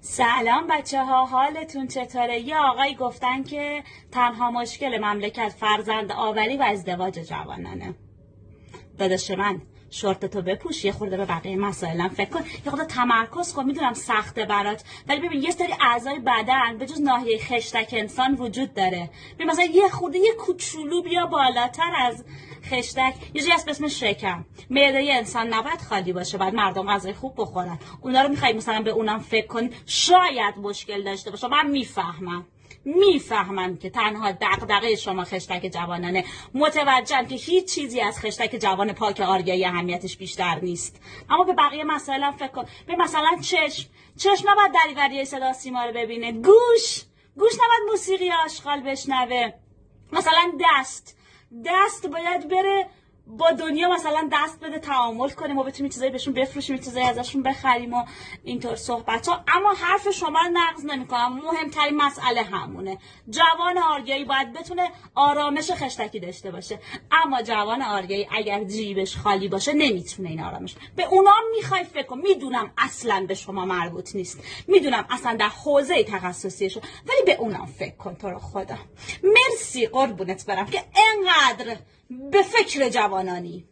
سلام بچه ها، حالتون چطوره؟ یه آقایی گفتن که تنها مشکل مملکت فرزند آوری و ازدواج جوانانه. داداش من، شورتتو بپوش، یه خورده به بقیه مسائلم فکر کن، یه خورده تمرکز کن. میدونم سخته برات، ولی ببین یه سری اعضای بدن به جز ناحیه خشتک انسان وجود داره. ببین مثلا یه خورده یه کوچولو بیا بالاتر از خشتک، یه جایی هست به اسم شکم. معده انسان نباید خالی باشه، باید مردم غذای خوب بخورن. اونا رو میخوای مثلا به اونم فکر کنی، شاید مشکل داشته باشه. من میفهمم که تنها دغدغه شما خشتک جوانانه. متوجهم که هیچ چیزی از خشتک جوان پاک آریایی اهمیتش بیشتر نیست، اما به بقیه مسائل هم فکر کن. به مثلا چشم نباید دریوری صدا سیما رو ببینه، گوش نباید موسیقی آشغال بشنوه. مثلا دست باید بره با دنیا مثلا دست بده، تعامل کنیم و بتونیم چیزایی بهشون بفروشیم، چیزایی ازشون بخریم و اینطور صحبت ها. اما حرف شما رو نقض نمی‌کنم، مهمترین مسئله همونه. جوان آریایی باید بتونه آرامش خشتکی داشته باشه، اما جوان آریایی اگر جیبش خالی باشه نمیتونه این آرامش. به اونا میخوای فکر کن. میدونم اصلا به شما مربوط نیست، میدونم اصلا در حوزه تخصصیشو، ولی به اونم فکر کن. تو رو خدا مرسی، قربونت برم که انقدر به فکر جوانانی.